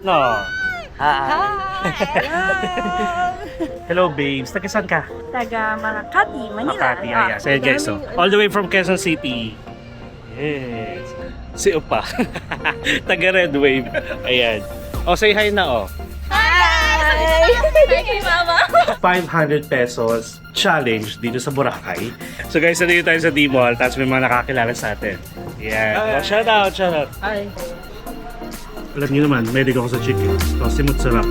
No. Hi! Hello babes, taga saan ka? Taga Makati, Manila. Makati, ayan. So guys, so, all the way from Quezon City. Yes. Si Upa. Taga Red Wave. Ayan. O, say hi na o. Hi! Thank you, Mama. 500 pesos challenge dito sa Boracay. So guys, nandito tayo sa D-Mall, tapos may mga nakakilala sa atin. Ayan. Oh, shout out, shout out. Hi. Alam niyo naman, mahilig ako sa chicken. So, simut sarap.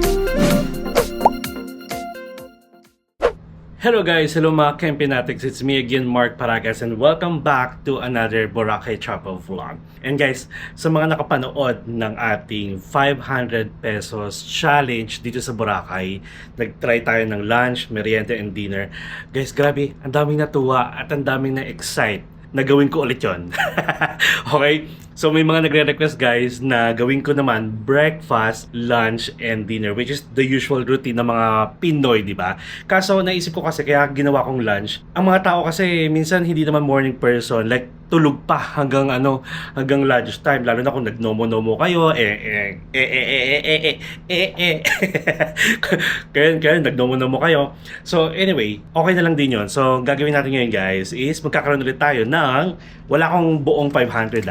Hello guys, hello mga Kempinatics. It's me again, Mark Paragas, and welcome back to another Boracay Travel Vlog. And guys, sa mga nakapanood ng ating 500 pesos challenge dito sa Boracay, nag-try tayo ng lunch, merienda, and dinner. Guys, grabe, ang daming natuwa at ang daming na-excite na gawin ko ulit yun. Okay? So may mga nagre-request guys na gawin ko naman breakfast, lunch, and dinner, which is the usual routine ng mga Pinoy, di ba? Kaso naisip ko kasi kaya ginawa kong lunch. Ang mga tao kasi minsan hindi naman morning person, like tulog pa hanggang lunch time, lalo na kung nagnomo-nomo kayo, kaya nagnomo-nomo kayo. So anyway, okay na lang din yun. So gagawin natin ngayon guys is magkakaroon ulit tayo ng, wala akong buong 500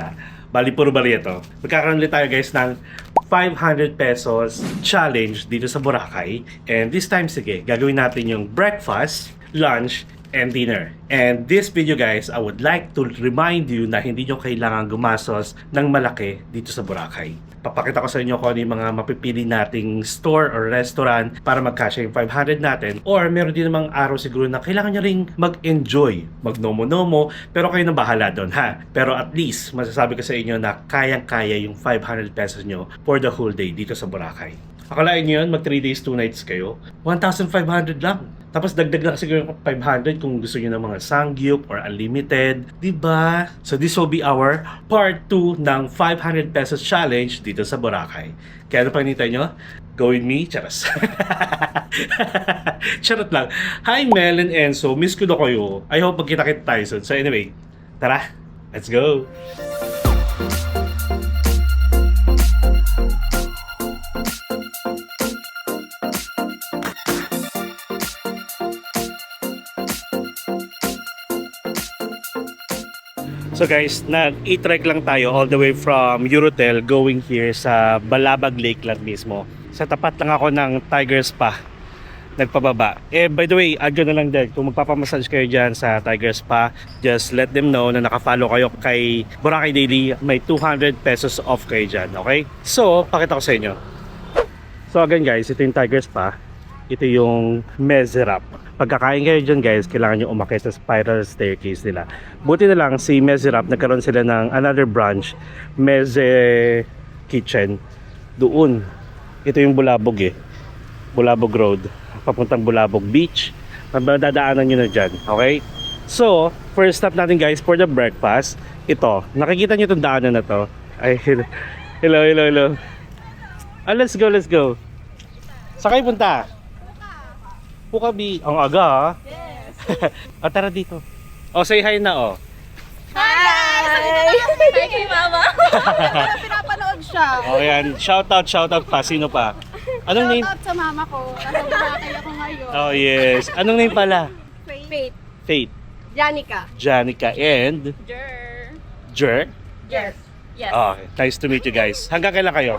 bali puro bali ito. Magkakaroon ulit tayo guys ng 500 pesos challenge dito sa Boracay. And this time, sige, gagawin natin yung breakfast, lunch, and dinner. And this video guys, I would like to remind you na hindi nyo kailangan gumastos ng malaki dito sa Boracay. Papakita ko sa inyo kung ano yung mga mapipili nating store or restaurant para magkasya yung 500 natin. Or meron din namang araw siguro na kailangan nyo ring mag-enjoy, magnomo-nomo, pero kayo na bahala doon ha. Pero at least, masasabi ko sa inyo na kayang-kaya yung 500 pesos nyo for the whole day dito sa Boracay. Akalain nyo yun, mag 3 days, 2 nights kayo, 1,500 lang. Tapos dagdag na siguro yung 500 kung gusto nyo ng mga sangyup or unlimited, diba? So this will be our part 2 ng 500 pesos challenge dito sa Boracay. Kaya ano pang hinihintay nyo? Go with me, charas. Charot lang. Hi Mel and Enzo, miss ko na kayo. I hope magkita-kita tayo soon. So anyway, tara, let's go! So guys, nag-e-trek lang tayo all the way from Eurotel going here sa Balabag Lakeland mismo. Sa tapat lang ako ng Tiger Spa. Nagpababa. By the way, agyo na lang din. Kung magpapamassage kayo dyan sa Tiger Spa, just let them know na nakafollow kayo kay Boracay Daily. May 200 pesos off kayo dyan, okay? So, pakita ko sa inyo. So again guys, ito yung Tiger Spa. Ito yung Mezerap. Pagkakain kayo dyan guys, kailangan nyo umakyat sa spiral staircase nila. Buti na lang si Mezerap, nagkaroon sila ng another branch, Meze Kitchen. Doon. Ito yung Bulabog Bulabog Road. Papuntang Bulabog Beach. Dadaanan nyo na dyan. Okay? So, first stop natin guys for the breakfast. Ito. Nakikita nyo itong daanan na to. Ay, hello. Let's go. Saan kayo punta? Pukabi. Ang aga ha? Yes. Tara dito. Say hi na Hi! Thank you, Mama. Pinapanood siya. Yan. Shout out pa. Sino pa? Anong name? Shout out sa mama ko. Nasa Boracay ako ngayon. Oh yes. Anong name pala? Faith. Faith. Janica. And? Jer? Yes. Okay. Nice to meet you guys. Hanggang kailan kayo?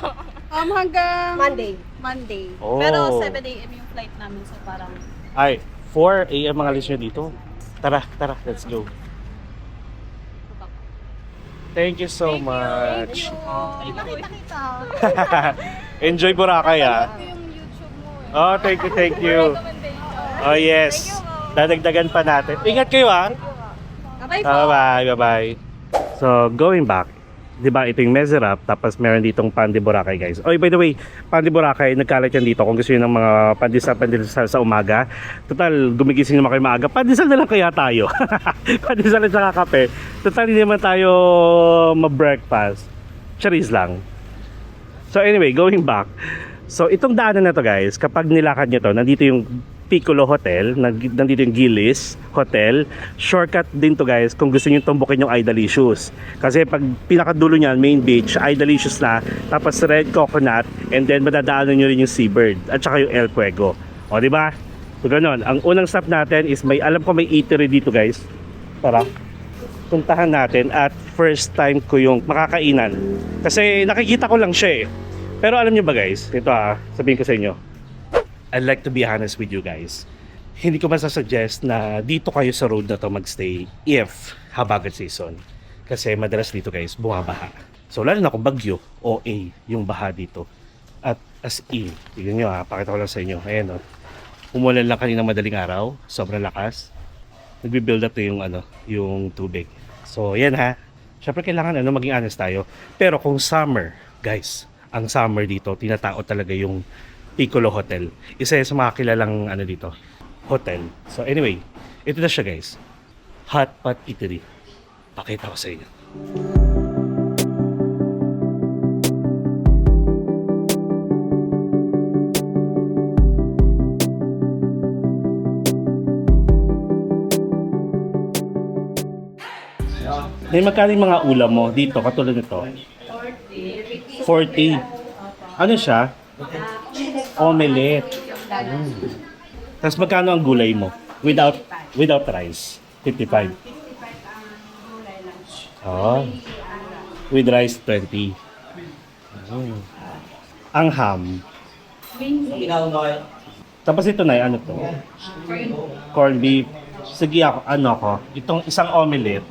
Hanggang Monday. Oh. Pero 7 a.m. yung flight namin, so parang... Ay, 4 a.m. mga alis nyo dito. Tara. Let's go. Thank you so much. Nakita-kita. Enjoy Boracay Yung YouTube mo Oh, thank you. Oh yes. Dadagdagan pa natin. Ingat kayo Bye. So, going back, 'di ba ito yung Mezerap, tapos meron ditong Pandi Boracay guys. Oh, by the way, Pandi Boracay, nagkalat yan dito kung gusto niyo ng mga pandesal sa umaga. Total, gumigising naman kayo maaga. Pandesal na lang kaya tayo. Pandesal at saka kape. Total, hindi naman tayo ma-breakfast. Charis lang. So anyway, going back. So itong daanan na to guys, kapag nilakad nyo to, nandito yung Piccolo Hotel. Nandito yung Gillis Hotel. Shortcut din to guys kung gusto niyo tumbukin yung Idalicious. Kasi pag pinakadulo niyan, main beach, Idalicious na, tapos Red Coconut, and then madadaanan niyo rin yung Seabird at saka yung El Fuego. O, di ba? So, ganun. Ang unang stop natin is alam ko may eatery dito guys. Tara. Puntahan natin at first time ko yung makakainan. Kasi nakikita ko lang siya eh. Pero alam niyo ba guys, ito sabihin ko sa inyo. I'd like to be honest with you guys. Hindi ko masasuggest na dito kayo sa road na to magstay if habagat season. Kasi madalas dito guys, bumabaha. So lalo na kung bagyo, OA yung baha dito. At as in, tignan nyo pakita ko lang sa inyo. Ayan umulan lang kanina madaling araw, sobrang lakas. Nagbi-build up to yung tubig. So, yan Syempre kailangan maging honest tayo. Pero kung summer, guys, ang summer dito, tinatao talaga yung Piccolo Hotel. Isa sa mga kilalang dito, hotel. So, anyway, ito na siya guys. Hot Pot Eatery. Pakita ko sa inyo. May magkano yung mga ulam mo dito, katulad nito? 40. Ano siya? Omelette. Tapos magkano ang gulay mo? Without rice? 55. Oh. With rice, 20. Ang ham. Tapos ito na, ano to? Corned beef. Sige ako, itong isang omelette,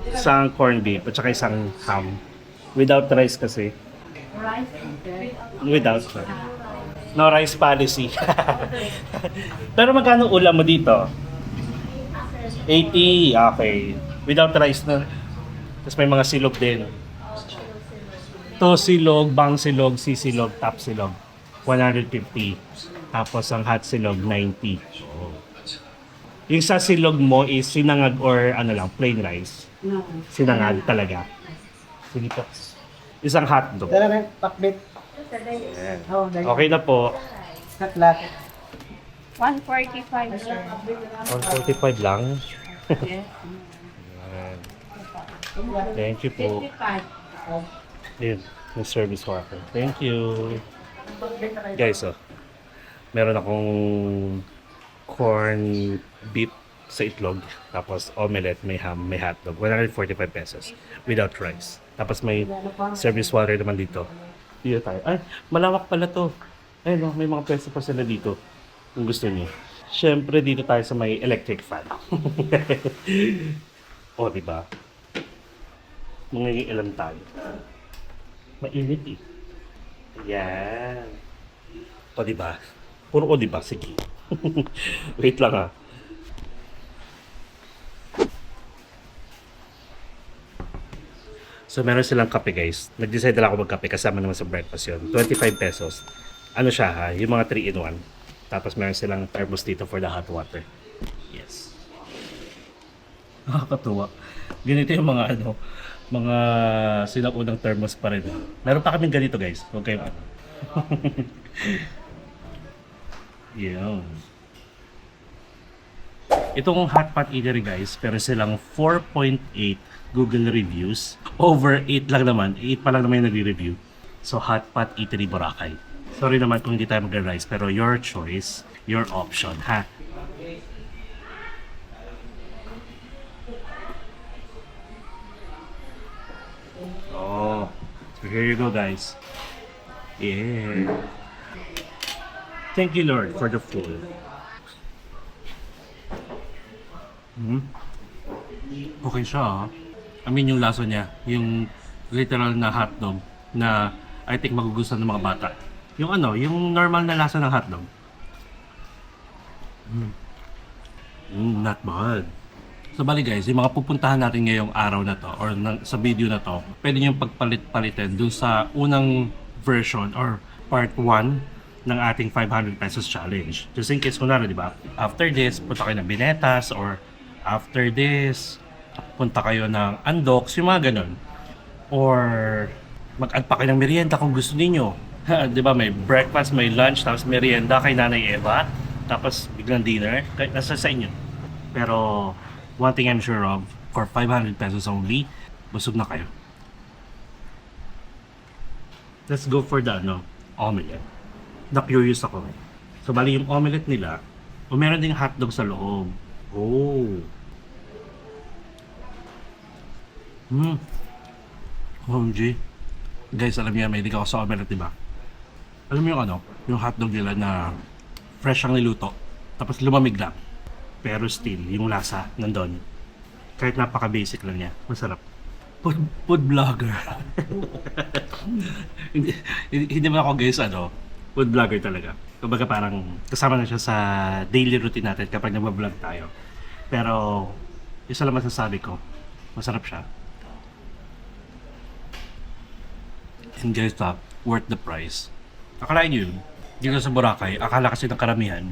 isang corned beef, at saka isang ham. Without rice kasi. Without rice. No rice policy. Pero magkano ulam mo dito? 80. Okay. Without rice na. Tapos may mga silog din. To silog, bang silog, sisilog, top silog. 150. Tapos ang hot silog, 90. Yung sa silog mo is sinangag or plain rice? No. Sinangag talaga. Sige po. Isang hotdog. Tara rin, pakbit. Ayan. Oh, Okay na po. Katlat. 145, sir. 145 lang. Ayan. Thank you po. 55. Ayun, yung service worker. Thank you. Guys, meron akong corn beef sa itlog. Tapos omelette, may ham, may hotdog. 145 pesos without rice. Tapos may service water naman dito. Dito tayo. Ay, malawak pala to. Ayun, may mga peso pa sila dito. Kung gusto niyo. Siyempre, dito tayo sa may electric fan. O, diba? Mangingilam tayo. Mainit eh. Ayan. O, diba? Puro o, diba? Sige. Wait lang So, meron silang kape guys. Nag-decide lang ako magkape kasama naman sa breakfast yun. 25 pesos. Ano siya yung mga 3-in-1. Tapos meron silang thermos dito for the hot water. Yes. Nakakatuwa. Ganito yung mga mga sinaunang thermos pa rin. Meron pa kaming ganito guys. Huwag kayong Yun. Itong hot pot eatery guys, pero silang 4.8 Google reviews. Over 8 lang naman. 8 pa lang naman yung nagre-review. So, hot pot eatery Boracay. Sorry naman kung hindi tayo mag-rice, pero your choice, your option, ha? Oh, so here you go guys. Yeah. Thank you Lord for the food. Okay siya I mean yung lasa niya, yung literal na hotdog na I think magugustuhan ng mga bata. Yung yung normal na lasa ng hotdog. Not bad. So bali guys, yung mga pupuntahan natin ngayong araw na to or sa video na to, pwede nyo pagpalit-palitin dun sa unang version or part 1 ng ating 500 pesos challenge. Just in case kunwari, di ba? After this, punta kayo ng Binetas or after this, punta kayo ng Andox, yung mga ganun. Or mag-add pa kayo ng merienda kung gusto niyo. Di ba? May breakfast, may lunch, tapos merienda kay Nanay Eva. tapos biglang dinner, kahit nasa sa inyo. Pero, one thing I'm sure of, for 500 pesos only, busog na kayo. Let's go for the, omelette. Na-curious ako. So, bali yung omelette nila, o meron ding hotdog sa loob. Oh. OMG. Guys, alam niyo, may hindi ako sa omelette, diba? Alam mo yung yung hotdog nila na fresh ang niluto, tapos lumamig lang. Pero still, yung lasa nandun. Kahit napaka-basic lang niya, masarap. Food vlogger. hindi mo ako guys, food vlogger talaga. Kumbaga parang kasama na siya sa daily routine natin kapag nag-vlog tayo. Pero, isa lang masasabi ko, masarap siya. And guys, worth the price. Akalain nyo yun, dito sa Boracay, akala kasi ng karamihan,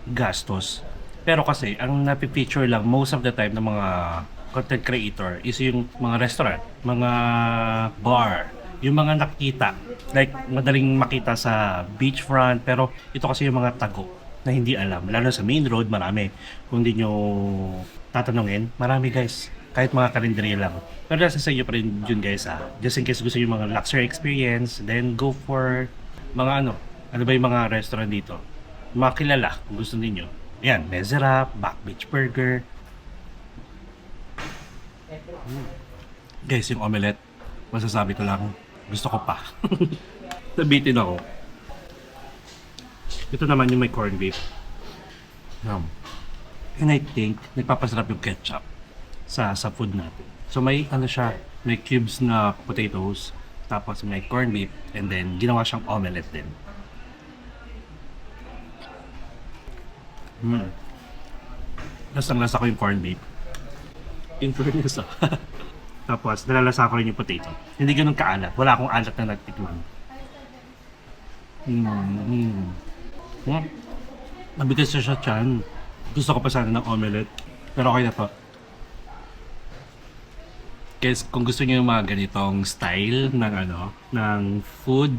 gastos. Pero kasi, ang napipicture lang most of the time ng mga content creator is yung mga restaurant, mga bar, yung mga nakikita. Like, madaling makita sa beachfront, pero ito kasi yung mga tago na hindi alam. Lalo sa main road, marami. Kung hindi nyo tatanungin, marami guys. Kahit mga karinderya lang. Pero nasa sa inyo pa rin yun guys Just in case gusto nyo mga luxury experience, then go for mga ano ba yung mga restaurant dito? Mga kilala kung gusto niyo. Ayan, Mezerap, Back Beach Burger. Guys, yung omelette, masasabi ko lang, gusto ko pa. Nabitin ako. Ito naman yung may corned beef. And I think, nagpapasarap yung ketchup sa food natin. So may siya, may cubes na potatoes, tapos may corned beef, and then ginawa siyang omelette din. Lasang-lasa ko yung corned beef. In fairness Tapos nalalasa ko rin yung potato. Hindi ganun kaalat. Wala akong alat na nagtikman. Mabigas na siya tiyan. Gusto ko pa sana ng omelette. Pero okay na to. Guys, kung gusto niyo yung mga ganitong style ng food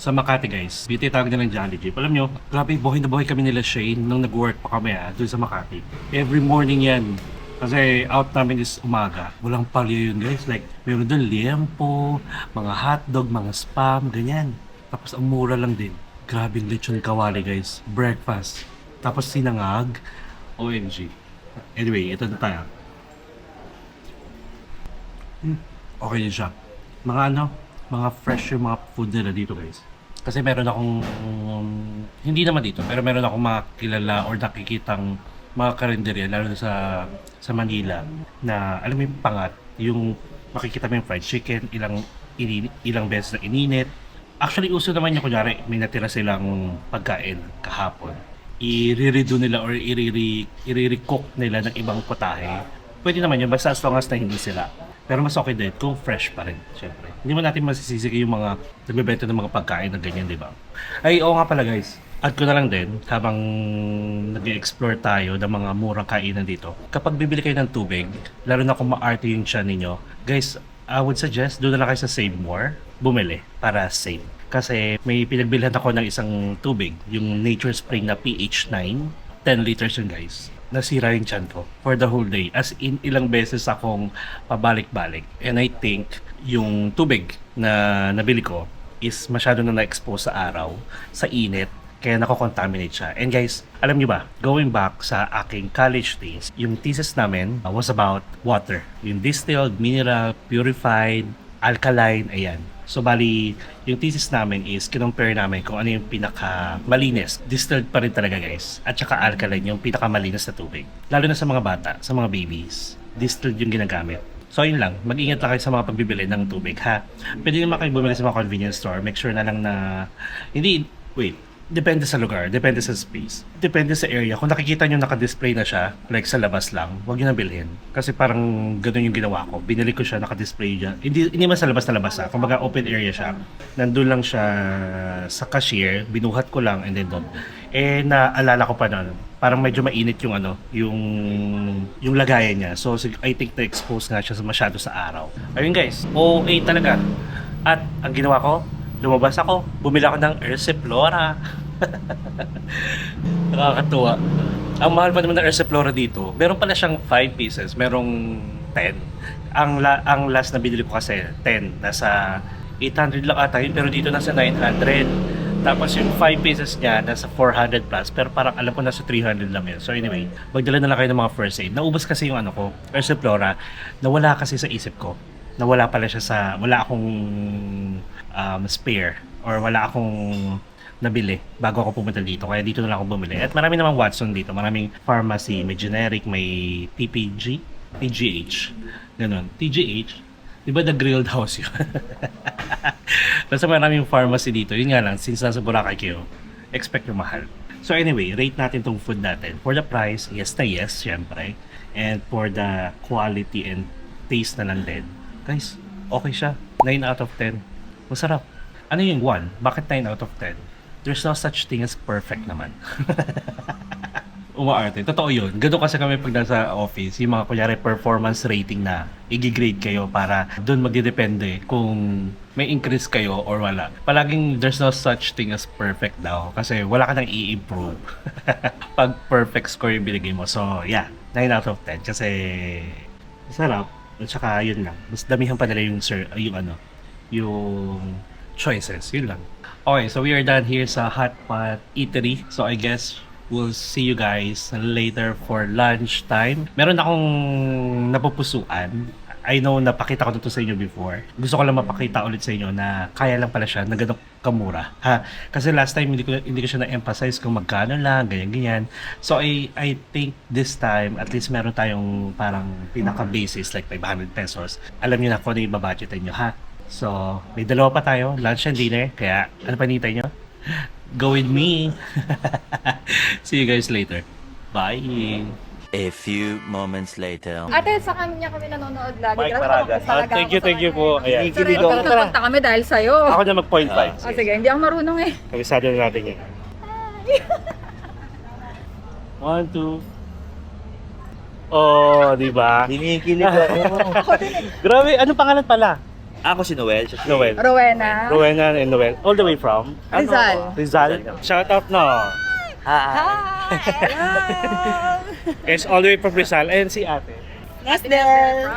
sa Makati guys, dito tawag na ng Jollibee. Alam nyo, grabe, buhay na buhay kami nila Shane nung nag-work pa kami doon sa Makati. Every morning yan. Kasi out namin is umaga. Walang palya yun guys. Like, meron doon liempo, mga hotdog, mga spam, ganyan. Tapos ang mura lang din. Grabing lechon kawali guys. Breakfast. Tapos sinangag. OMG. Anyway, ito na tayo. Okay din siya. Mga fresh yung mga food nila dito guys. Kasi meron akong, hindi naman dito, pero meron akong makilala or nakikitang mga karinderya, lalo na sa Manila, na alam mo yung pangat, yung makikita mo yung fried chicken, ilang beses na ininit. Actually, uso naman yung kunyari, may natira silang pagkain kahapon. I-re-redo nila or i-re-cook nila ng ibang putahe. Pwede naman yun, basta as long as na hindi sila. Pero mas okay din kung fresh pa rin, syempre. Hindi mo natin masisisi yung mga nagbebenta ng mga pagkain na ganyan, di ba? Ay, oo nga pala guys. Add ko na lang din, habang nag-explore tayo ng mga murang kainan dito. Kapag bibili kayo ng tubig, lalo na kung maarte yung tiyan ninyo, guys, I would suggest, doon na lang kayo sa Save More, bumili para save. Kasi may pinagbilhan ako ng isang tubig, yung Nature Spring na pH 9, 10 liters yun guys. Nasira yung tiyan ko for the whole day. As in, ilang beses akong pabalik-balik. And I think yung tubig na nabili ko is masyado na na-expose sa araw, sa init, kaya nako-contaminate siya. And guys, alam niyo ba, going back sa aking college days, yung thesis namin was about water. Yung distilled, mineral, purified, alkaline, ayan. So bali, yung thesis namin is kinompare namin kung ano yung pinaka-malinis. Distilled pa rin talaga guys. At saka alkaline yung pinaka-malinis na tubig. Lalo na sa mga bata, sa mga babies. Distilled yung ginagamit. So yun lang, mag-ingat lang kayo sa mga pagbibili ng tubig ha. Pwede naman kayo bumili sa mga convenience store. Make sure na lang na, depende sa lugar, depende sa space, depende sa area. Kung nakikita nyo naka-display na siya, like sa labas lang, huwag nyo na bilhin. Kasi parang ganun yung ginawa ko. Binili ko siya naka-display dyan. Hindi man sa labas na labas Kumbaga open area siya. Nandun lang siya sa cashier, binuhat ko lang and then doon. Naalala ko pa na parang medyo mainit yung yung lagayan niya. So I think na-expose nga siya masyado sa araw. Ayun guys, OA talaga. At ang ginawa ko, lumabas ako, bumili ako ng Ersiflora. Nakakatuwa. Ang mahal pa naman ng Erseflora dito. Meron pala siyang 5 pieces. Merong 10. Ang last na binili ko kasi 10. Nasa 800 lang ata yun. Pero dito nasa 900. Tapos yung 5 pieces niya nasa 400 plus. Pero parang alam ko nasa 300 lang yun. So anyway, magdala na lang kayo ng mga first aid. Naubos kasi yung ano ko, Erseflora. Nawala kasi sa isip ko. Nawala pala siya sa... Wala akong spare. Or wala akong nabili bago ako pumunta dito. Kaya dito na lang ako bumili. At marami namang Watson dito. Maraming pharmacy. May generic, may TPG, TGH. Ganon. TGH. Di ba the grilled house yun? Basta maraming pharmacy dito. Yun nga lang, since nasa Boracay kayo, expect yung mahal. So anyway, rate natin tong food natin. For the price, yes na yes, syempre. And for the quality and taste na lang din. Guys, okay siya. 9 out of 10. Masarap. Ano yung 1? Bakit 9 out of 10? There's no such thing as perfect naman. Umaarte. Totoo yun. Ganun kasi kami pag nasa office, yung mga kunyari performance rating na i-grade kayo para doon magdidepende kung may increase kayo or wala. Palaging there's no such thing as perfect daw kasi wala ka nang i-improve pag perfect score yung binigay mo. So yeah, 9 out of 10 kasi sarap. At saka yun lang. Mas damihan pa nila yung choices. Yun lang. Okay, so we are done here sa Hot Pot Eatery. So I guess we'll see you guys later for lunch time. Meron akong napupusuan. I know napakita ko to sa inyo before. Gusto ko lang mapakita ulit sa inyo na kaya lang pala siya na ganun kamura. Ha? Kasi last time hindi ko siya na-emphasize kung magkano lang, ganyan. So I think this time at least meron tayong parang pinaka-basis like 500 pesos. Alam niyo na kung ano yung babudgetan niyo, ha? So, may dalawa pa tayo, lunch and dinner. Kaya, ano pa nintay nyo? Go with me! See you guys later. Bye! A few moments later. Ate, sa kanya kami nanonood lagi. Mike Grabe Paragas. ka talaga ako sa Thank you kanya. po. Ayan. Sorry, nagpunta kami dahil sa'yo. Ako na mag-point 5. Oh, sige, hindi ako marunong eh. Kabisado na natin yun. 1, 2. Oh, di ba? Kinikilig ako. Grabe, anong pangalan pala? Ako si Noel. Noel. Rowena. Rowena and Noel. All the way from? Rizal. Rizal. Shout out no. Hi! Hello! Guys, all the way from Rizal. And si ate. Nasdel!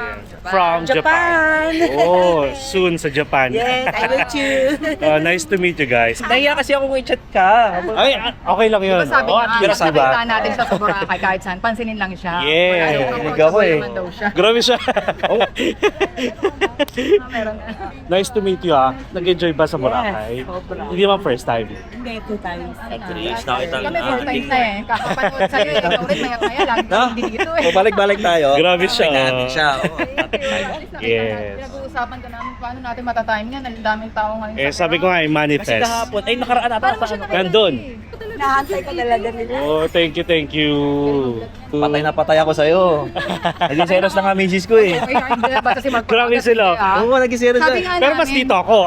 From Japan. Oh, soon sa Japan. Yes, I will choose. Nice to meet you guys. Nahiya kasi ako i-chat ka. Ay, okay lang yun. Diba sabi Oh, niya, pero sabi ba? nakita natin siya sa Boracay kahit saan, pansinin lang siya. Yeah. Wala daw Kinig comfortable ako eh. naman daw siya. Grabe siya. Meron na. Nice to meet you ah. Nag-enjoy ba sa Boracay? sobra. Hindi man first time. Hindi, 2 times. Please, nakita Kami 4 times na eh. Kakapanood sa'yo eh. Ikaw rin maya-maya lang. Hindi dito eh. O balik-balik tayo. Grabe siya. natin siya. Oh. Yes. Pinag-uusapan ka namin paano natin matatiming yan. Ang daming tao ngayon. Eh, sabi ko nga, Kasi manifest. kahapon, ay nakaraan ata Parang mo sa siya ano. Nandun. Nahantay ka talaga nila. Oh, thank you. Patay na patay ako sa'yo. Naging seros na nga misis ko eh. Okay, hindi. Basta si Mark Grabe Paragas, sila. hindi, ah. Oo, naging seros Sabi na. nga Pero mas namin, dito ako.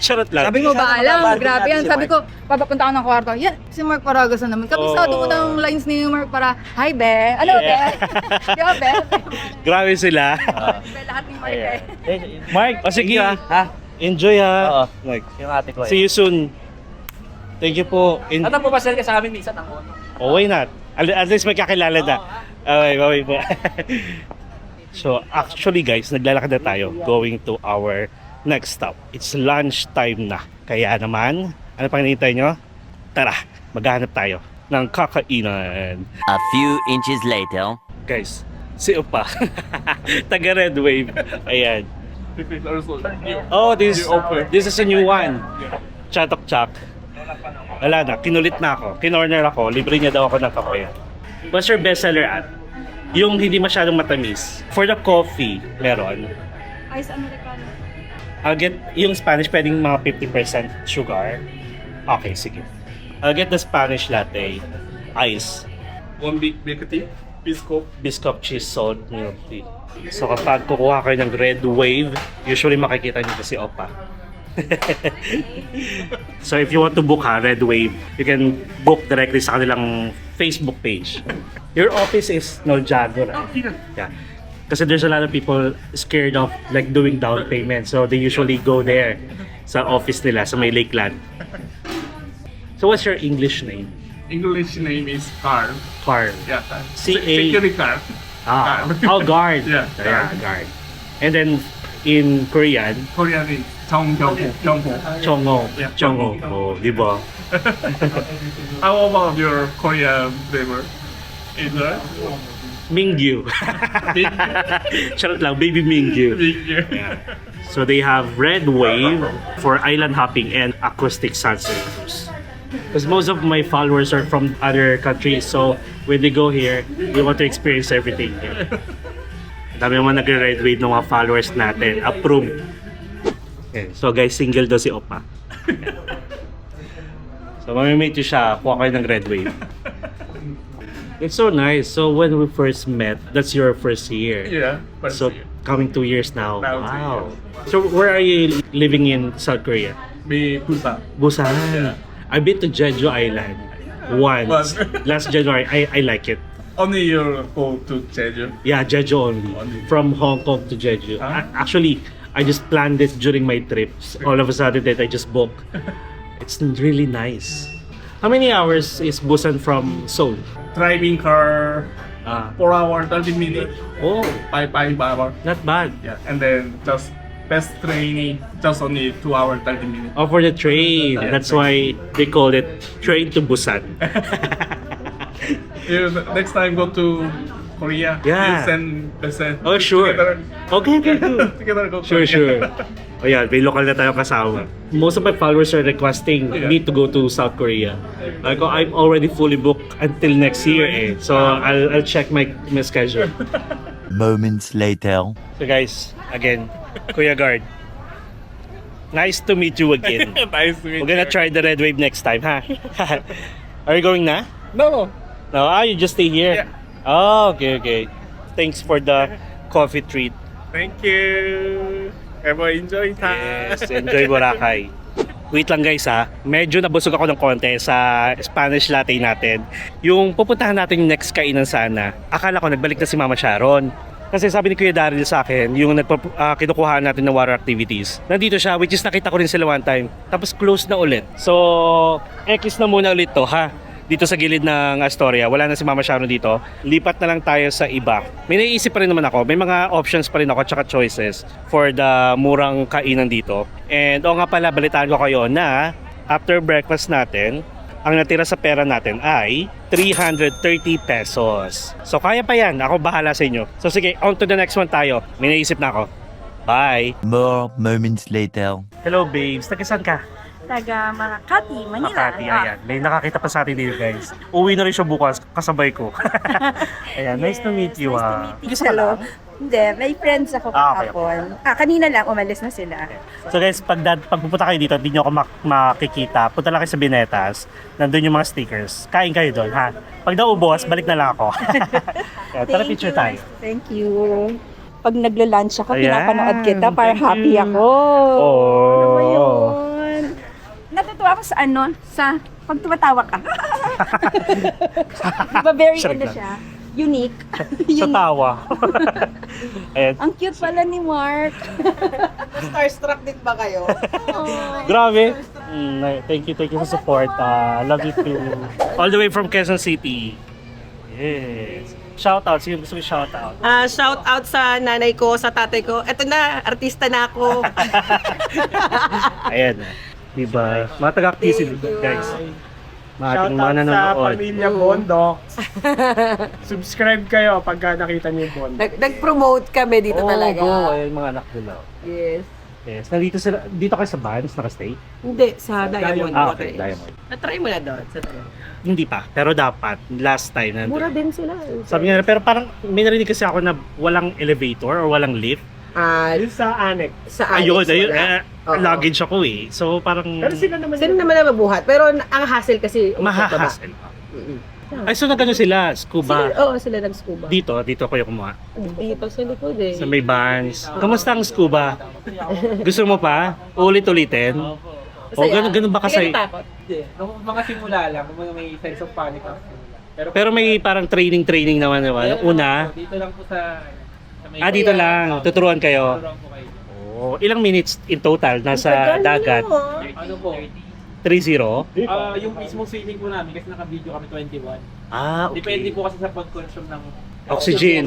Charot lang. Sabi mo ba alam, makabanding grabe yan. natin si Sabi Mark. ko, papapunta ako ng kwarto. Yan, si Mark Paragas na naman. Kabisado Oo. ko ng lines ni Mark para, Hi, Be. Ano, Yeah. Be? Di ba, Be? Grabe sila. Be, lahat ni Mark eh. Mark, o sige. Ha? Enjoy ha. Oo. Mike. Yung ate ko eh. See you soon. Thank you po. At ang pupasal ka sa amin minsan ako. Oh, why not? At least may kakilala na. Okay po. So, actually guys, naglalakad na tayo going to our next stop. It's lunch time na. Kaya naman, ano pang hinihintay nyo? Tara, maghanap tayo ng kakainan. A few inches later. Guys, si Upa. Taga Red Wave. Ayan. Oh, this is a new one. Chatok Chak. Wala na, kinulit na ako. Kinorner ako, libre niya daw ako ng kape. What's your bestseller at? Yung hindi masyadong matamis. For the coffee, meron. Ice Americano. I'll get, yung Spanish pwedeng mga 50% sugar. Okay, sige. I'll get the Spanish latte. Ice. One big milk tea, biscuit. Biscuit cheese salt milk tea. So kapag kukuha kayo ng Red Wave, usually makikita niyo si Opa. So if you want to book Red Wave, you can book directly sa kanilang Facebook page. Your office is Noljago, right? Yeah. Kasi there's a lot of people scared of like doing down payment. So they usually go there sa office nila sa may Lakeland. So what's your English name? English name is Carl. Carl. Yeah. C.A. Security guard. Ah, Guard. oh, guard. Yeah, Guard. And then in Korean, Korean is Jongho. Chongo. Yeah, Chongo. Chongo. Oh, di ba? How about your Korean flavor? Is that Mingyu. big? Charot lang, baby Mingyu. Big. Yeah. So they have Red Wave for island hopping and acoustic sunset cruise. Because most of my followers are from other countries, so when they go here, they want to experience everything here. Dami naman nagre-red wave ng mga followers natin. Approved. Okay. So guys, single daw si Opa. So mamimate nyo siya, kuha kayo ng red wave. It's so nice. So when we first met, that's your first year. Yeah. First So year. coming 2 years now. Now 2 Wow. years. So where are you living in South Korea? Me Busan. Busan. Yeah. I've been to Jeju Island once. Once. Last January. I like it. Only you go to Jeju. Yeah, Jeju only. Only. From Hong Kong to Jeju. Ah. Actually, I just planned it during my trips. All of a sudden that I just booked. It's really nice. How many hours is Busan from Seoul? Driving car, Ah. 4 hours, 30 minutes, Oh, 5 hours. not bad. Yeah. And then just best training, just only 2 hours, 30 minutes. Oh, for the train. Yeah, That's why train. they call it Train to Busan. You next time go to Korea, Yeah. you send Oh, sure. together, Okay, together go Sure, Korea. sure. O yan, may local na tayo kasama. Most of my followers are requesting Yeah. me to go to South Korea. Like, I'm already fully booked until next year eh. So, I'll check my schedule. Moments later. So guys, again, Kuya Guard. Nice to meet you again. Nice to meet We're gonna you. try the red wave next time, ha? Are you going na? No. No, you just stay here? Yeah. Oh, okay. Thanks for the coffee treat. Thank you. Have a enjoy time. Yes, enjoy Boracay. Wait lang guys ha, medyo nabusog ako ng konti sa Spanish latte natin. Yung pupuntahan natin next kainan sana, akala ko nagbalik na si Mama Sharon. Kasi sabi ni Kuya Daryl sa akin, yung kinukuhaan natin ng water activities. Nandito siya, which is nakita ko rin sila one time. Tapos close na ulit. So, X na muna ulit to ha. Dito sa gilid ng Astoria, wala na si Mama Sharon dito. Lipat na lang tayo sa iba. May naiisip pa rin naman ako. May mga options pa rin ako tsaka choices for the murang kainan dito. And o nga pala, balitaan ko kayo na after breakfast natin, ang natira sa pera natin ay 330 pesos. So kaya pa yan. Ako bahala sa inyo. So sige, on to the next one tayo. May naisip na ako. Bye! More moments later. Hello babes, taga-saan ka? Taga Makati, Manila. Makati, ayan. May nakakita pa sa atin dito guys. Uwi na rin siya bukas, kasabay ko. Ayan, nice to meet you ah. Nice to meet you. Hello. Hindi, may friends ako Ah, okay. kahapon. Kanina lang, umalis na sila. So guys, pag pupunta kayo dito, hindi nyo ako makikita. Punta lang kayo sa Binetas. Nandun yung mga stickers. Kain kayo doon, ha? Pag naubos, balik na lang ako. Kaya, tara picture tayo. Thank you. Pag naglo-lunch ako, Ayan. pinapanood kita para Thank happy you. ako. Oh. Ano ba yun? Natutuwa ako sa pag tumatawa ka. Diba very Sorry ano lang. siya? Unique. Sa tawa. Ayan. Ang cute pala ni Mark. Starstruck din ba kayo? Grabe. Thank you sa support. Love you too. All the way from Quezon City. Yes. Shout out. Sino gusto mo shout out? Shout out sa nanay ko, sa tatay ko. Eto na, artista na ako. Ayan. Diba? Mga taga-activity guys. Mga mga nanonood. Pamilya Bondok. Subscribe kayo pagka nakita niyo yung Bondok. Nag-promote kami dito talaga. Oo, ayun mga anak nila. Yes. Yes. Nandito sila, dito kayo sa Vans, nakastay? Hindi, sa Diamond. Ah, okay, Diamond. Na-try mo na doon. Hindi pa, pero dapat. Last time nandun. Mura din sila. Sabi nga, pero parang may narinig kasi ako na walang elevator or walang lift. Yung sa Annex. Sa Ayun, Alex, wala. Oo. luggage ako eh. So parang Pero sila naman Sila naman na mabuhat. Pero ang hassle kasi mahahassle pa. Mm-mm. Ay, so nagano sila, scuba. Sila nag-scuba. Dito ko yung kumuha. Dito sa likod eh. Sa may Vans. Kamusta ang scuba? Gusto mo pa? Ulit-ulitin? O ganun ba kasi? takot? Nung mga simula lang, kung may sense of panic ako. Pero may parang training naman naman. Una, Dito lang po sa may dito lang, tuturuan kayo. turuan po kayo. Oh, ilang minutes in total nasa dagat? Ano po? 30? Yung mismo swimming pool namin kasi naka-video kami 21. Ah, okay. Depende po kasi sa pag-consume ng Oxygen.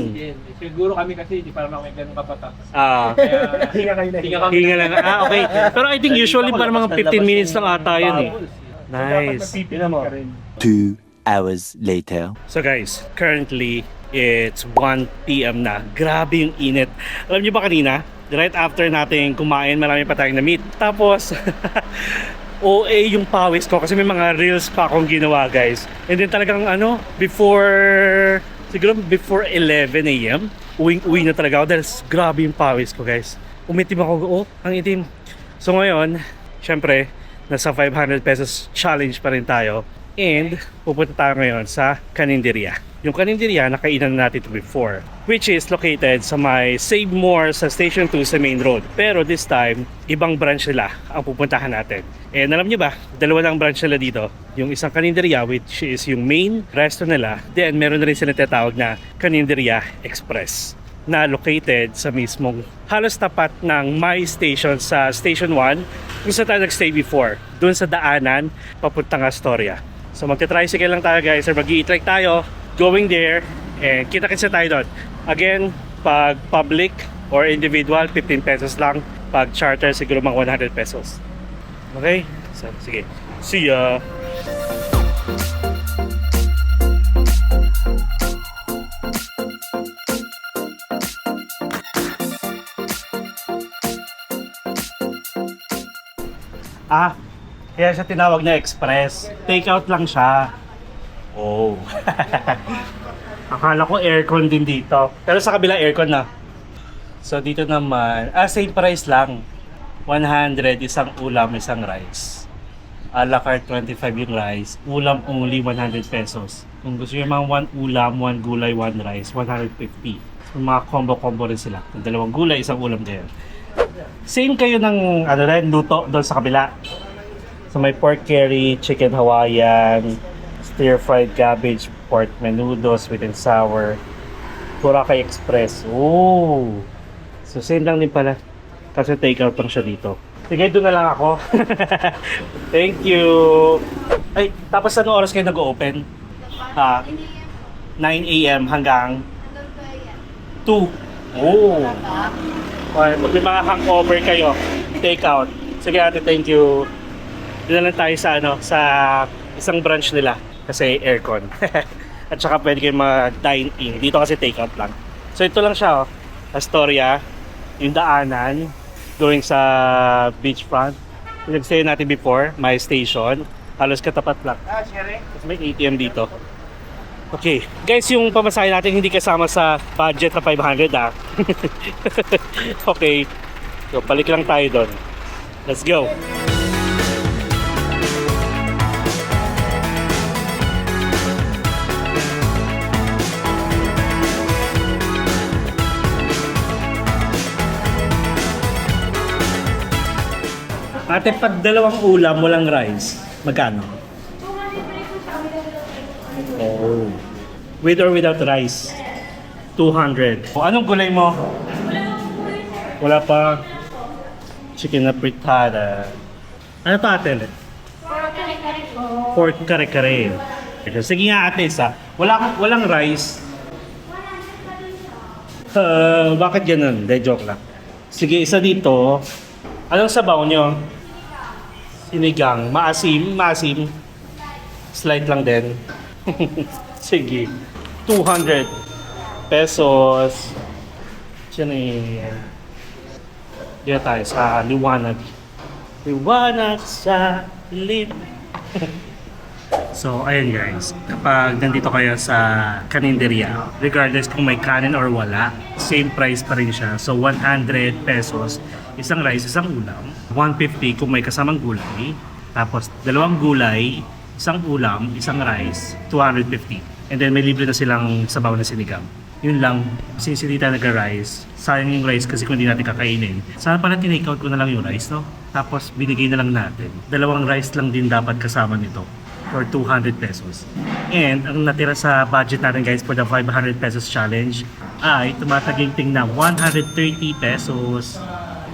Siguro kami kasi hindi pa naman ganun kapatak. Ah, Kaya Hinga kayo na. hinga kami. hinga lang. Ah, okay. Pero I think usually para mga 15 minutes lang ata yun eh. Nice. Pipila mo. 2 hours later. So guys, currently it's 1 p.m. na. Grabe yung init. Alam niyo ba kanina, right after natin kumain, marami pa tayong na-meet. Tapos, OA yung pawis ko kasi may mga reels pa akong ginawa guys. And then talagang siguro before 11 a.m. Uwing-uwi na talaga ako dahil grabe yung pawis ko guys. Umitim ako, ang itim. So ngayon, syempre, nasa 500 pesos challenge pa rin tayo. And pupunta tayo ngayon sa Caninderia. Yung Caninderia, nakainan na natin ito before, which is located sa may Save More sa Station 2 sa main road. Pero this time, ibang branch nila ang pupuntahan natin. And alam nyo ba, dalawa lang branch nila dito. Yung isang Caninderia, which is yung main resto nila. Then meron na rin sila tinatawag na Caninderia Express, na located sa mismong halos tapat ng My Station sa Station 1 kung saan tayo nagstay before, dun sa daanan papuntang Astoria. So magta-tricycle lang tayo guys, or mag-i-trek tayo going there, and kita-kitsa tayo doon. Again, pag public or individual, 15 pesos lang. Pag charter, siguro mga 100 pesos. Okay? So, sige. See ya! Kaya siya tinawag na express. Take out lang siya. Oh. Akala ko aircon din dito. Pero sa kabila aircon na. So dito naman, same price lang. 100 isang ulam, isang rice. A la carte 25 yung rice. Ulam only 100 pesos. Kung gusto nyo mga 1 ulam, 1 gulay, 1 rice, 150. So mga combo-combo rin sila. Kung 2 gulay, isang ulam din. Same kayo ng luto doon sa kabila. So may pork curry, chicken Hawaiian, stir-fried cabbage, pork menudo, sweet and sour, Boracay Express. Oh! So same lang din pala. Kasi take out lang siya dito. Sige, doon na lang ako. Thank you! Ay, tapos anong oras kayo nag-open? 9 a.m. hanggang 2. Oh! Okay, pag may mga hangover kayo, take out. Sige ate, thank you. Doon lang tayo sa sa isang branch nila kasi aircon. At saka pwede kayo mag-dine in. Dito kasi take out lang. So ito lang siya, Astoria, yung daanan going sa beachfront. Pinag-stay natin before, My Station. Halos katapat lang. Tapos may ATM dito. Okay, guys, yung pamasahe natin hindi kasama sa budget na 500 Okay, so balik lang tayo doon. Let's go! Ate, pag 2 ulam, walang rice, magkano? Oh. With or without rice? 200. O, anong gulay mo? Wala pa. Chicken na fritada. Ano to ate? Pork kare-kare. Sige nga ate, isa. Walang rice. Bakit ganun? De, joke lang. Sige, isa dito. Anong sabaw nyo? Sinigang. Maasim. Slight lang din. Sige. 200 pesos. Diyan eh. Dito tayo sa liwanag. Liwanag sa lip. So, ayun guys. Kapag nandito kayo sa Caninderia, regardless kung may kanin or wala, same price pa rin siya. So, 100 pesos. Isang rice, isang ulam. 150 kung may kasamang gulay. Tapos, 2 gulay, isang ulam, isang rice, 250. And then may libre na silang sabaw na sinigang. Yun lang, since hindi tayo nag-rice, sayang yung rice kasi kung hindi natin kakainin. Sana pala tinake out ko na lang yung rice, no? Tapos binigay na lang natin. 2 rice lang din dapat kasama nito for 200 pesos. And ang natira sa budget natin guys for the 500 pesos challenge ay tumataginting na 130 pesos.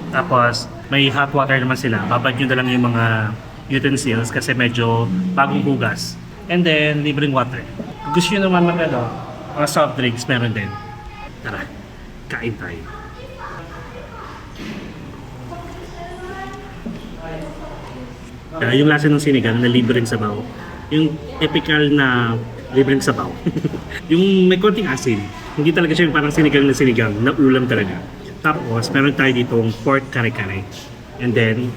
Tapos may hot water naman sila. Babad nyo na lang yung mga utensils kasi medyo bagong hugas. And then, libreng water. Kung gusto nyo naman mga soft drinks, meron din. Tara, kain tayo. Yung lasa ng sinigang na libreng sabaw. Yung typical na libreng sabaw. Yung may konting asin. Hindi talaga siya yung parang sinigang na ulam talaga. Tapos, meron tayo ditong pork kare-kare. And then,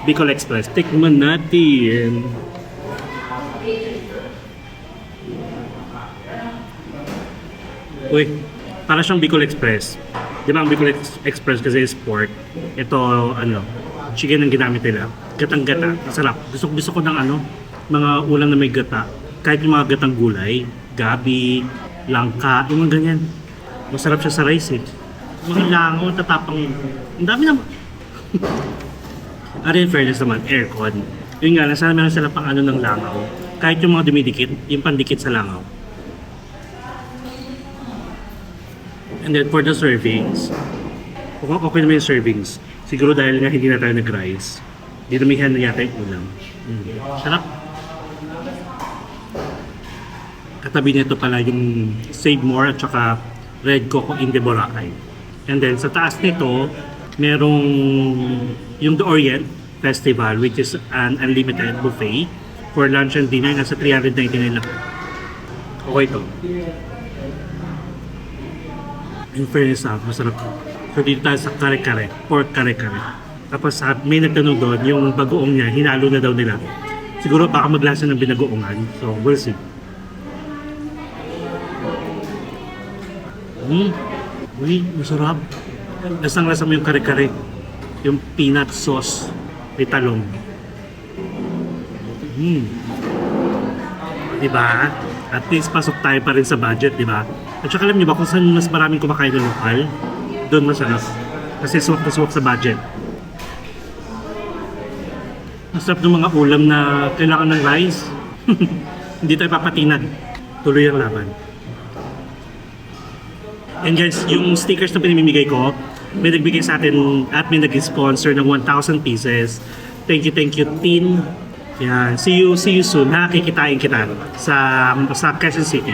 Bicol Express. Tikman natin. Uy, para siyang Bicol Express. Di ba ang Bicol Express kasi is pork. Ito, chicken ang ginamit nila. Gatang-gata. Masarap. Gusto ko ng mga ulam na may gata. Kahit yung mga gatang gulay, gabi, langka, yung mga ganyan. Masarap siya sa rice eh. Mga langaw, tatapang. Ang dami naman. In fairness naman, aircon. Yun nga, sana meron sila pang ng langaw. Kahit yung mga dumidikit, yung pandikit sa langaw. And then for the servings, okay naman yung servings. Siguro dahil nga hindi na tayo nag-rice. Dinamihan na yata yung ulam. Sarap. Katabi nito pala yung Save More at saka Red Coco in the Boracay. And then sa taas nito, merong yung The Orient Festival, which is an unlimited buffet for lunch and dinner. Nasa 399 lang. Okay ito. In fairness masarap. So dito tayo sa kare-kare, pork kare-kare. Tapos may nagtanong doon, yung bagoong niya, hinalo na daw nila. Siguro baka maglasa ng binagoongan. So we'll see. Uy, masarap. Lasang-lasa mo yung kare-kare. Yung peanut sauce. May talong. Diba? At least pasok tayo pa rin sa budget, diba? At saka alam niyo ba kung saan mas maraming kumakain ng lokal? Doon masarap. Kasi swak na swak sa budget. Masarap ng mga ulam na kailangan ng rice. Hindi tayo papatinan. Tuloy ang laban. And guys, yung stickers na pinamimigay ko, may nagbigay sa atin at may nag-sponsor ng 1,000 pieces. Thank you, Tin. Yeah, see you soon. Kikitain kita sa Quezon City.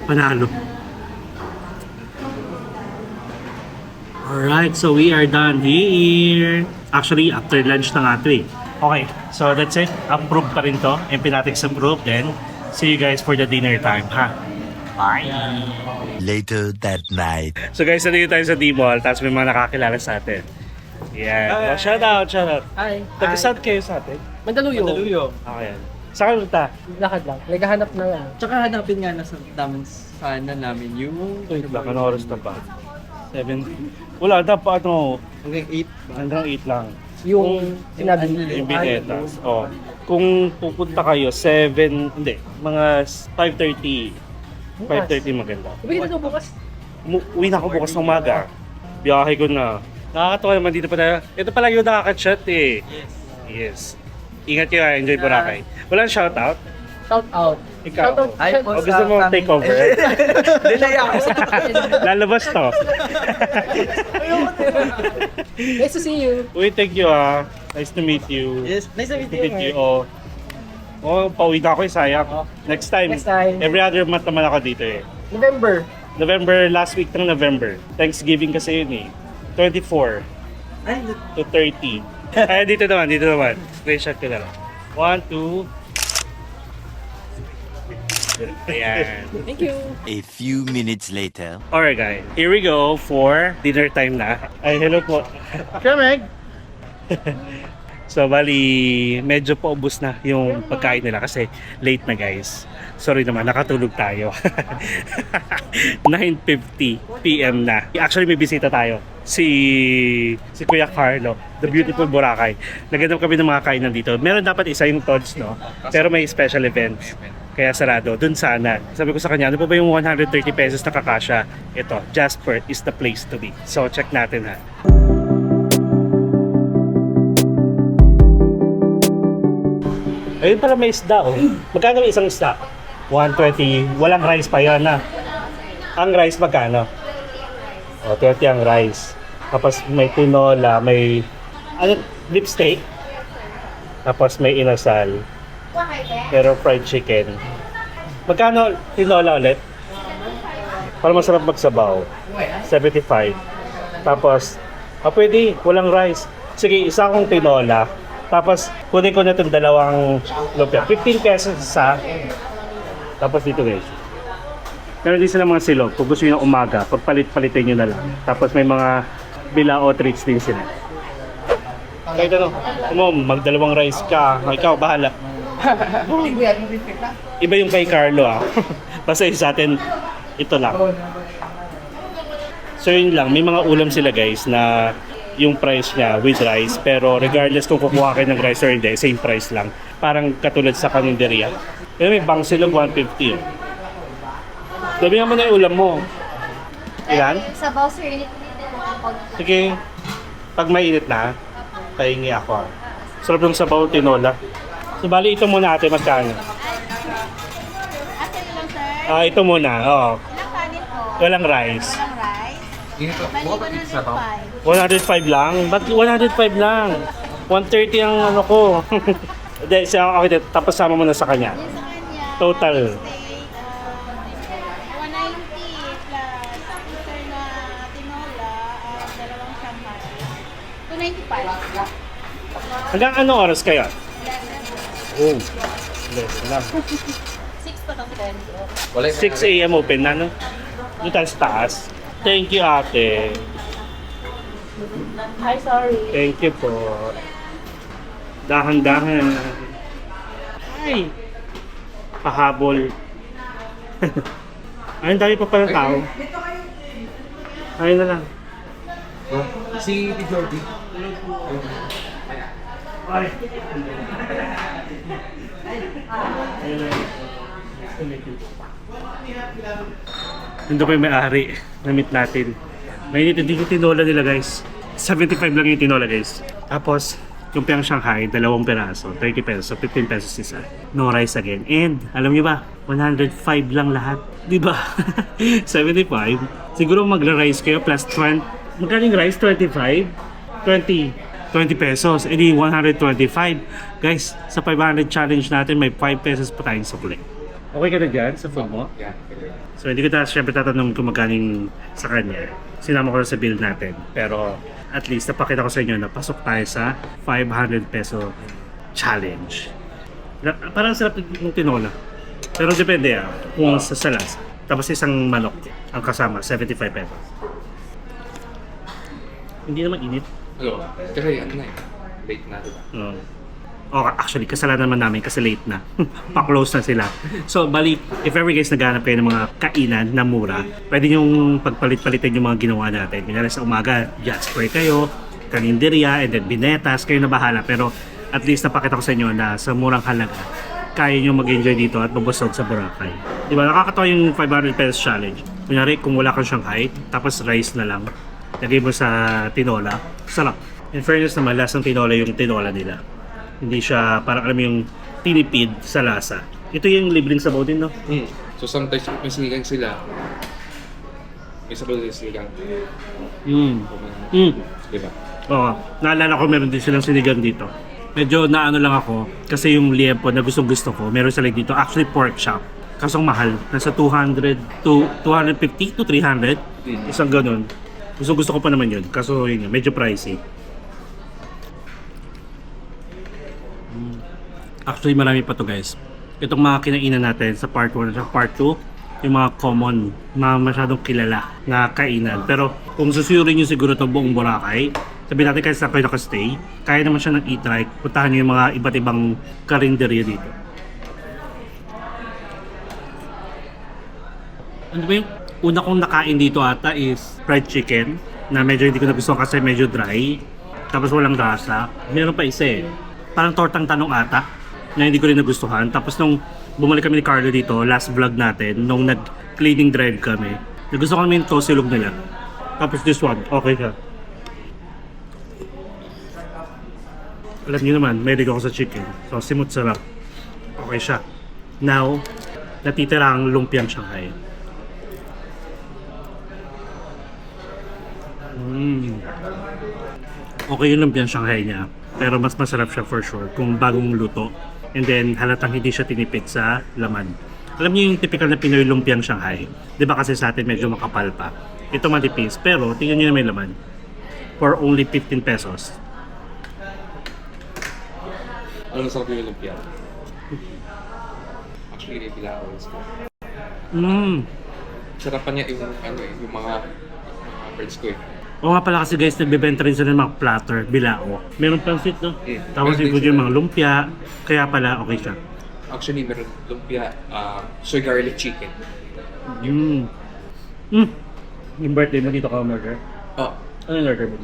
Panalo. Alright, so we are done here. Actually, after lunch na nga ito eh. Okay, so that's it. Approve pa rin to. MP natin sa group. Then, see you guys for the dinner time, ha? Bye! Later that night. So guys, nandito tayo sa D-Mall. Tapos may mga nakakilala sa atin. Yeah. Shout out. Hi. Taga-saan kayo sa atin? Mandaluyong. Okay. Saan ka punta? Lakad lang. Naghahanap ng Tsaka hanapin nga sana namin yung... Wait lang, ano oras na ba? 7? Wala, dapat Hanggang 8. hanggang 8 lang. yung sinabi Yung binetas. Oh. Kung pupunta kayo, 7, hindi, mga 5:30. 5:30 maganda. Uwi na bukas. Uwi na ako bukas ng umaga. Biyahe ko na. Nakakatawa naman dito pa tayo. Ito pala yung nakaka-chat eh. Yes. Ingat kayo, enjoy Boracay. Walang shoutout? Shout out. Ikaw. Shout out. Ay, O gusto mo take over? Delay ako. Lalabas to. Nice to see you. Uy, thank you ah. Nice to meet you. Yes, nice to meet Nice to meet you. you. Pauwi na ako eh, sayang. Next time. Next time. Every other month naman ako dito eh. November. Last week ng November. Thanksgiving kasi yun eh. 24 Ay, to 30. Ay, dito naman. Screenshot ko na lang. 1, 2. Ayan. Thank you. A few minutes later. Alright guys, here we go for dinner time na. Ay, hello po. Meg. So, bali, medyo paubos na yung pagkain nila kasi late na guys. Sorry naman, nakatulog tayo. 9:50 PM na. Actually, may bisita tayo. Si Kuya Carlo, the beautiful Boracay. Naghanap kami ng mga kainan dito. Meron dapat isa yung Tods, no? Pero may special events. Kaya sarado. Dun sana. Sabi ko sa kanya, ano pa ba yung 130 pesos na kakasya? Ito, Jasper is the place to be. So, check natin ha. Ayun pala may isda oh. Magkano may isang isda? 120. Walang rice pa yan na. Ang rice magkano? O, 30 ang rice. Tapos may tinola, may... Ano? Beef steak? Tapos may inasal. Pero fried chicken. Magkano tinola ulit? Para masarap magsabaw. 75. Tapos, pwede, walang rice. Sige, isa akong tinola. Tapos, kunin ko na itong dalawang lumpia. 15 pesos isa. Tapos dito guys. Meron din sila mga silog. Kung gusto nyo ng umaga, pagpalit-palitin nyo na lang. Tapos may mga bilao treats din sila. Kahit ano, magdalawang rice ka. Ikaw, bahala. Iba yung kay Carlo Basta sa atin, ito lang. So yun lang, may mga ulam sila guys na yung price niya with rice. Pero regardless kung kukuha kayo ng rice or hindi, same price lang. Parang katulad sa kaninderya. Pero may bang silog 150 Sabihan mo na yung ulam mo. Ilan? Sabaw, sir. Sige. Pag mainit na, pahingi ako. Sarap ng sabaw, tinola. So, bali ito muna ate, magkano? Ate lang, sir. Ito muna, oo. Ilang kanin po? Walang rice. Walang rice? Bali 105. 105 lang? Ba't 105 lang? 130 ang ano ko. Hindi, siya ako tapos sama mo na sa kanya. Yung sa kanya, Total. steak, 190 plus sir na tinola, dalawang Shanghai. 295. Hanggang anong oras kayo? Oh, less lang. 6 pa to 6 10. a.m. open na, no? Doon tayo sa taas. Thank you, ate. Hi, sorry. Thank you po. Dahan-dahan. Ay! Pahabol. Ay, ang dami pa pala tao. Ayun na lang. Si Jordi. Ay! Ayun na. Nandun ko yung may-ari. Na-meet natin. Mainit din yung tinola nila guys. 75 lang yung tinola guys. Tapos, yung piyang Shanghai, 2 peraso, 30 pesos, so 15 pesos isa. No rice again. And, alam niyo ba, 105 lang lahat. Di ba? 75. Siguro magra-rice kayo plus 20. Magkano yung rice? 25? 20 pesos. E di 125. Guys, sa 500 challenge natin, may 5 pesos pa tayong sukli. Okay ka na dyan sa food mo? Yeah. So hindi ko syempre tatanong kung magkaning sa kanya. Sinama ko na sa bill natin. Pero at least napakita ko sa inyo na pasok tayo sa 500 peso challenge. Parang sarap ng tinola. Pero depende kung sa salas. Tapos isang manok ang kasama, 75 pesos. Hindi naman init. Ano? Kasi ano na late na diba? Actually, kasalanan naman namin kasi late na. Pa-close na sila. So, bali, if ever guys naghanap kayo ng mga kainan na mura, pwede nyong pagpalit-palitin yung mga ginawa natin. Kunyari sa umaga, Jasper kayo, kaninderya, and then binetas, kayo na bahala. Pero at least napakita ko sa inyo na sa murang halaga, kaya nyo mag-enjoy dito at mabusog sa Boracay. Diba, nakakatawa yung 500 pesos challenge. Kunyari, kung wala kang Shanghai, tapos rice na lang, lagay mo sa tinola, sarap. In fairness naman, lasang tinola yung tinola nila. Hindi siya, parang alam mo yung tinipid sa lasa. Ito yung libreng sabaw din, no? So sometimes may sinigang sila. May sabaw din sinigang. Diba? Oo. Naalala ko meron din silang sinigang dito. Medyo naano lang ako kasi yung liempo na gustong gusto ko, meron sila dito. Actually pork chop. Kasong mahal. Nasa 200 to 250 to 300. Isang ganun. Gusto ko pa naman yun. Kaso yun, medyo pricey. Actually, marami pa to guys. Itong mga kinainan natin sa part 1 at part 2, yung mga common, mga masyadong kilala na kainan. Pero kung susurin nyo siguro itong buong Boracay, sabihin natin kahit saan kayo nakastay, kaya naman siya ng e-trike. Puntahan nyo yung mga iba't ibang karinderya dito. Ano ba yung una kong nakain dito ata is fried chicken na medyo hindi ko nagustuhan kasi medyo dry. Tapos walang rasa. Meron pa isa parang tortang tanong ata na hindi ko rin nagustuhan. Tapos nung bumalik kami ni Carlo dito, last vlog natin, nung nag-cleaning drive kami, nagustuhan kami yung tosilog nila. Tapos this one, okay siya. Alam niyo naman, mahilig ako sa chicken. So simut sarap. Okay siya. Now, natitira ang lumpiang Shanghai. Okay yung lumpiang Shanghai niya. Pero mas masarap siya for sure kung bagong luto. And then halatang hindi siya tinipid sa laman. Alam niyo yung typical na Pinoy lumpiang Shanghai. 'Di ba kasi sa atin medyo makapal pa. Ito manipis pero tingnan niyo na may laman. For only 15 pesos. Ano sa yung lumpia? Actually, bilao. Sarapan niya yung, yung mga friends ko eh. Oo nga pala kasi guys, nagbebenta rin sila ng mga platter, bilao. Meron pansit, no? Tapos Meron din yung mga lumpia, kaya pala okay siya. Actually, meron lumpia, soy garlic chicken. Yung birthday mo dito ka umorder? Oh, Ano yung order mo?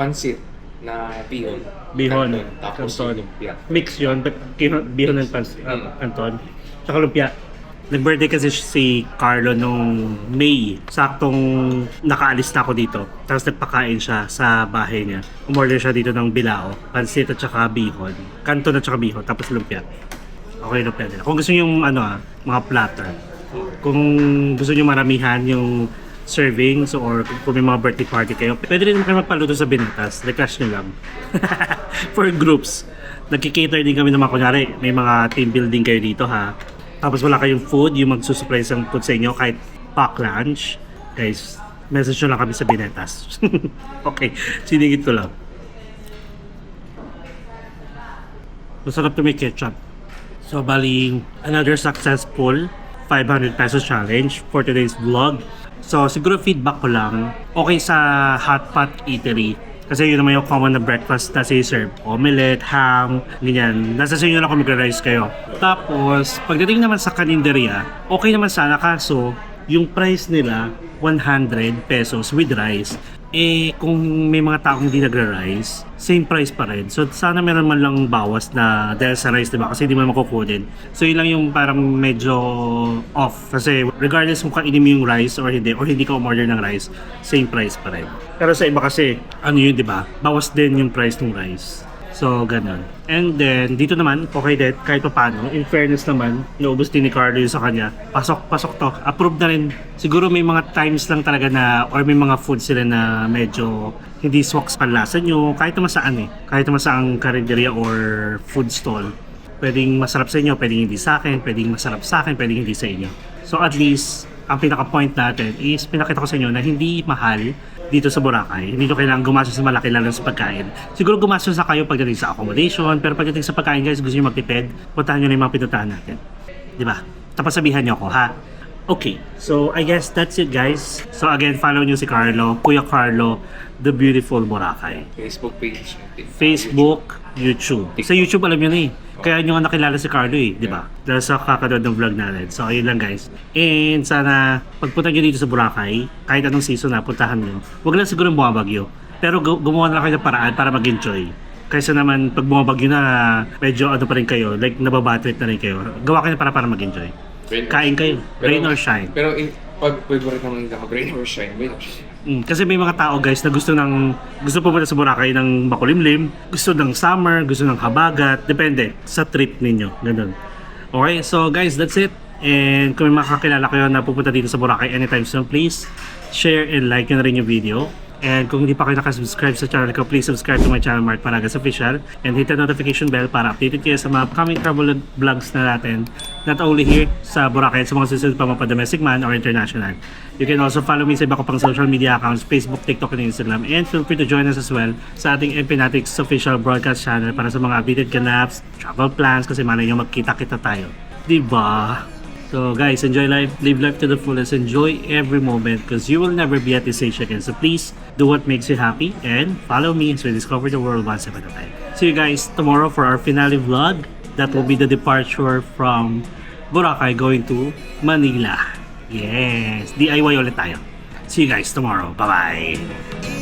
pansit na bihon. Bihon, Canton, tapos canton. yung lumpia. Mix yun, but bihon and pansit, Anton. Tsaka lumpia. Nag-birthday kasi si Carlo nung May. Saktong nakaalis na ako dito. Tapos nagpakain siya sa bahay niya. Umorder siya dito ng bilao, pansit at saka bihon. Canton at saka bihon, tapos lumpia. Okay, lumpia nila. Kung gusto niyo yung mga platter. Kung gusto niyo maramihan yung servings or kung may mga birthday party kayo, pwede rin kayo magpaluto sa Binatas. Request nyo lang. For groups. Nagki-cater din kami ng mga kunyari. May mga team building kayo dito ha. Tapos wala kayong food, yung magsusupply ng food sa inyo kahit pack lunch. Guys, message nyo lang kami sa Binetas. Okay, sinigit ko lang. Masarap to may ketchup. So, bali, another successful 500 pesos challenge for today's vlog. So, siguro feedback ko lang, okay sa Hot Pot Eatery. Kasi yun naman yung common na breakfast na serve. Omelette, ham, ganyan. Nasa sa inyo lang kung magra-rice kayo. Tapos, pagdating naman sa kaninderya, okay naman sana kaso, yung price nila, 100 pesos with rice. Eh, kung may mga taong hindi nagra-rice, same price pa rin. So, sana meron man lang bawas na dahil sa rice, diba? Kasi hindi mo makukunin. So, yun lang yung parang medyo off. Kasi regardless kung kainin mo yung rice or hindi ka umorder ng rice, same price pa rin. Pero sa iba kasi, ano yun, diba? Bawas din yung price ng rice. So, ganun. And then, dito naman, okay din, kahit pa paano. In fairness naman, naubos din ni Carlo sa kanya. Pasok to. Approved na rin. Siguro may mga times lang talaga na, or may mga food sila na medyo hindi swak sa panlasa nyo. Kahit naman saan Kahit naman saan karinderya or food stall. Pwedeng masarap sa inyo, pwedeng hindi sa akin, pwedeng masarap sa akin, pwedeng hindi sa inyo. So, at least, ang pinaka-point natin is pinakita ko sa inyo na hindi mahal dito sa Boracay. Hindi nyo kailangan gumastos sa malaki lalo sa pagkain. Siguro gumastos na kayo pagdating sa accommodation, pero pagdating sa pagkain guys, gusto nyo magtipid, puntahan nyo na yung mga pinuntahan natin. Diba? Tapos sabihan nyo ako, ha? Okay, so I guess that's it guys. So again, follow nyo si Carlo, Kuya Carlo, The Beautiful Boracay. Facebook page. Facebook, YouTube. Sa YouTube alam nyo na Kaya nyo nga nakilala si Carlo di ba? Dahil sa kakanood ng vlog natin. So ayun lang guys. And sana pagpunta nyo dito sa Boracay, kahit anong season na puntahan nyo, huwag lang siguro bumabagyo. Pero gumawa na lang kayo ng paraan para mag-enjoy. Kaysa naman pag bumabagyo na, medyo ano pa rin kayo, like nababattered na rin kayo. Gawa kayo para mag-enjoy. Kain kayo, rain or shine. Pero pag favorite naman nila mag-rain or shine, rain or shine. Kasi may mga tao guys na gusto pumunta sa Boracay ng makulimlim, gusto ng summer, gusto ng habagat, depende sa trip ninyo, ganun. Okay, so guys, that's it. And kung may makakilala kayo na pupunta dito sa Boracay anytime soon, please share and like nyo na rin yung video. And kung hindi pa kayo nakasubscribe sa channel ko, please subscribe to my channel, Mark Panagas Official, and hit the notification bell para updated kayo sa mga upcoming travel vlogs na natin, not only here sa Boracay, sa mga susunod pa mga domestic man or international. You can also follow me sa iba ko pang social media accounts, Facebook, TikTok, and Instagram, and feel free to join us as well sa ating Empinatics official broadcast channel para sa mga updated ganaps, travel plans, kasi malay nyo magkita-kita tayo. Diba? So guys, enjoy life, live life to the fullest, enjoy every moment because you will never be at this age again. So please do what makes you happy and follow me as we discover the world one step at a time. See you guys tomorrow for our finale vlog. That will be the departure from Boracay going to Manila. Yes, DIY ulit tayo. See you guys tomorrow. Bye-bye.